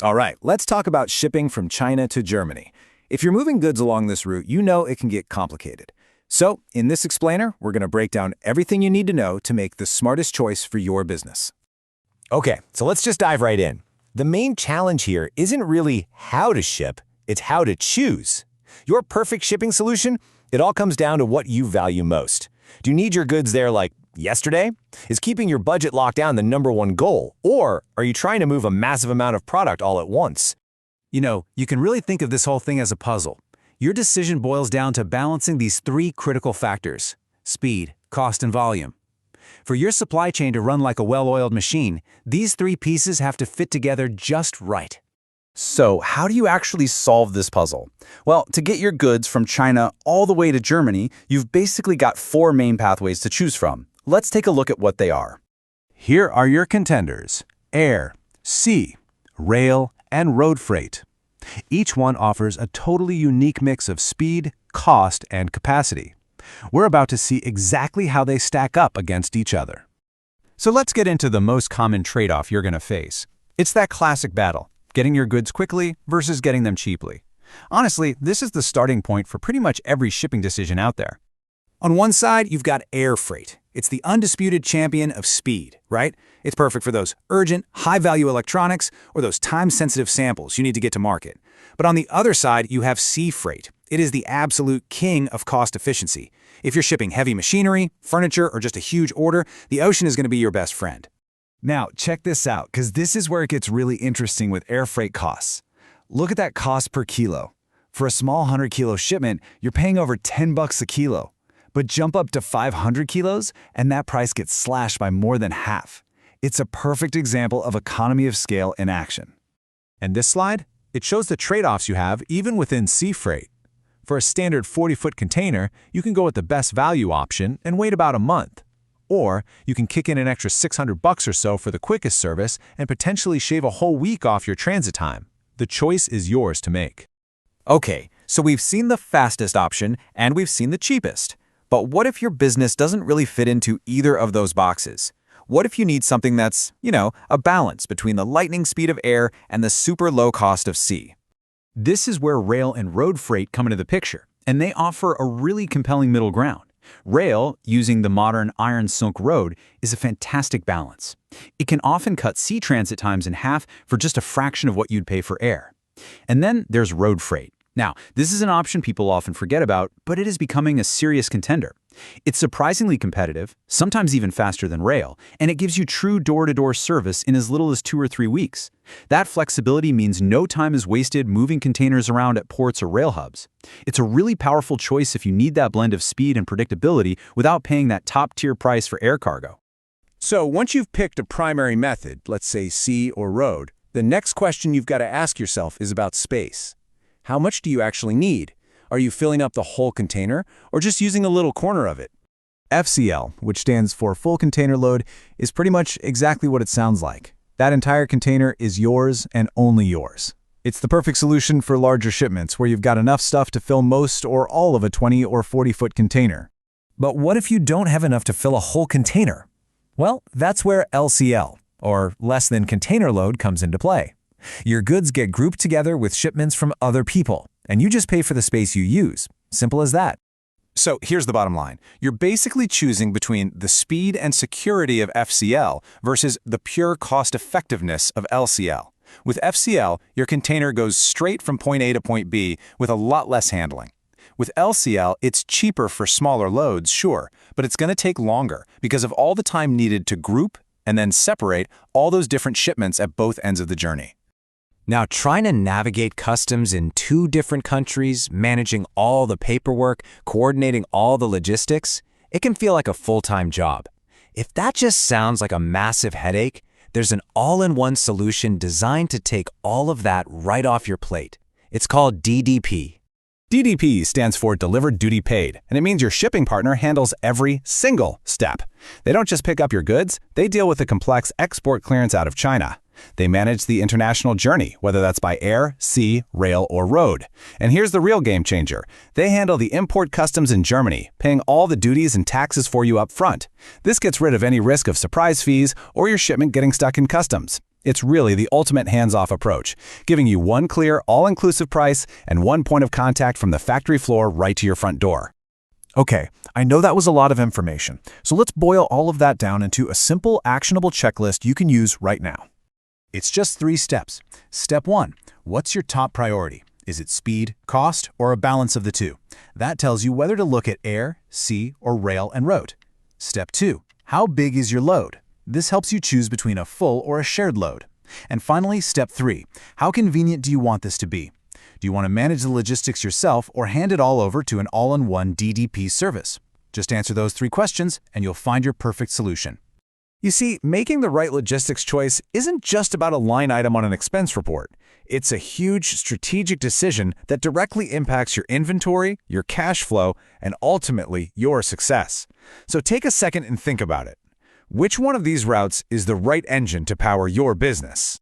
All right, let's talk about shipping from China to Germany. If you're moving goods along this route, you know it can get complicated. So, in this explainer, we're going to break down everything you need to know to make the smartest choice for your business. Okay, so let's just dive right in. The main challenge here isn't really how to ship, it's how to choose. Your perfect shipping solution? It all comes down to what you value most. Do you need your goods there like yesterday? Is keeping your budget locked down the #1 goal? Or are you trying to move a massive amount of product all at once? You know, you can really think of this whole thing as a puzzle. Your decision boils down to balancing these three critical factors: speed, cost, and volume. For your supply chain to run like a well-oiled machine, these three pieces have to fit together just right. So, how do you actually solve this puzzle? Well, to get your goods from China all the way to Germany, you've basically got 4 main pathways to choose from. Let's take a look at what they are. Here are your contenders: air, sea, rail, and road freight. Each one offers a totally unique mix of speed, cost, and capacity. We're about to see exactly how they stack up against each other. So let's get into the most common trade-off you're going to face. It's that classic battle: getting your goods quickly versus getting them cheaply. Honestly, this is the starting point for pretty much every shipping decision out there. On one side, you've got air freight. It's the undisputed champion of speed, right? It's perfect for those urgent, high-value electronics or those time-sensitive samples you need to get to market. But on the other side, you have sea freight. It is the absolute king of cost efficiency. If you're shipping heavy machinery, furniture, or just a huge order, the ocean is going to be your best friend. Now, check this out, because this is where it gets really interesting with air freight costs. Look at that cost per kilo. For a small 100-kilo shipment, you're paying over $10 a kilo. But jump up to 500 kilos, and that price gets slashed by more than half. It's a perfect example of economy of scale in action. And this slide? It shows the trade-offs you have even within sea freight. For a standard 40-foot container, you can go with the best value option and wait about a month. Or you can kick in an extra $600 or so for the quickest service and potentially shave a whole week off your transit time. The choice is yours to make. Okay, so we've seen the fastest option and we've seen the cheapest. But what if your business doesn't really fit into either of those boxes? What if you need something that's, a balance between the lightning speed of air and the super low cost of sea? This is where rail and road freight come into the picture, and they offer a really compelling middle ground. Rail, using the modern iron silk road, is a fantastic balance. It can often cut sea transit times in half for just a fraction of what you'd pay for air. And then there's road freight. Now, this is an option people often forget about, but it is becoming a serious contender. It's surprisingly competitive, sometimes even faster than rail, and it gives you true door-to-door service in as little as 2 or 3 weeks. That flexibility means no time is wasted moving containers around at ports or rail hubs. It's a really powerful choice if you need that blend of speed and predictability without paying that top-tier price for air cargo. So once you've picked a primary method, let's say sea or road, the next question you've got to ask yourself is about space. How much do you actually need? Are you filling up the whole container or just using a little corner of it? FCL, which stands for full container load, is pretty much exactly what it sounds like. That entire container is yours and only yours. It's the perfect solution for larger shipments where you've got enough stuff to fill most or all of a 20 or 40-foot container. But what if you don't have enough to fill a whole container? Well, that's where LCL, or less than container load, comes into play. Your goods get grouped together with shipments from other people, and you just pay for the space you use. Simple as that. So here's the bottom line. You're basically choosing between the speed and security of FCL versus the pure cost effectiveness of LCL. With FCL, your container goes straight from point A to point B with a lot less handling. With LCL, it's cheaper for smaller loads, sure, but it's going to take longer because of all the time needed to group and then separate all those different shipments at both ends of the journey. Now, trying to navigate customs in 2 different countries, managing all the paperwork, coordinating all the logistics, it can feel like a full-time job. If that just sounds like a massive headache, there's an all-in-one solution designed to take all of that right off your plate. It's called DDP. DDP stands for Delivered Duty Paid, and it means your shipping partner handles every single step. They don't just pick up your goods, they deal with the complex export clearance out of China. They manage the international journey, whether that's by air, sea, rail, or road. And here's the real game changer. They handle the import customs in Germany, paying all the duties and taxes for you up front. This gets rid of any risk of surprise fees or your shipment getting stuck in customs. It's really the ultimate hands-off approach, giving you one clear, all-inclusive price and one point of contact from the factory floor right to your front door. Okay, I know that was a lot of information, so let's boil all of that down into a simple, actionable checklist you can use right now. It's just 3 steps. Step 1. What's your top priority? Is it speed, cost, or a balance of the two? That tells you whether to look at air, sea, or rail and road. Step 2. How big is your load? This helps you choose between a full or a shared load. And finally, Step 3. How convenient do you want this to be? Do you want to manage the logistics yourself or hand it all over to an all-in-one DDP service? Just answer those 3 questions and you'll find your perfect solution. You see, making the right logistics choice isn't just about a line item on an expense report. It's a huge strategic decision that directly impacts your inventory, your cash flow, and ultimately your success. So take a second and think about it. Which one of these routes is the right engine to power your business?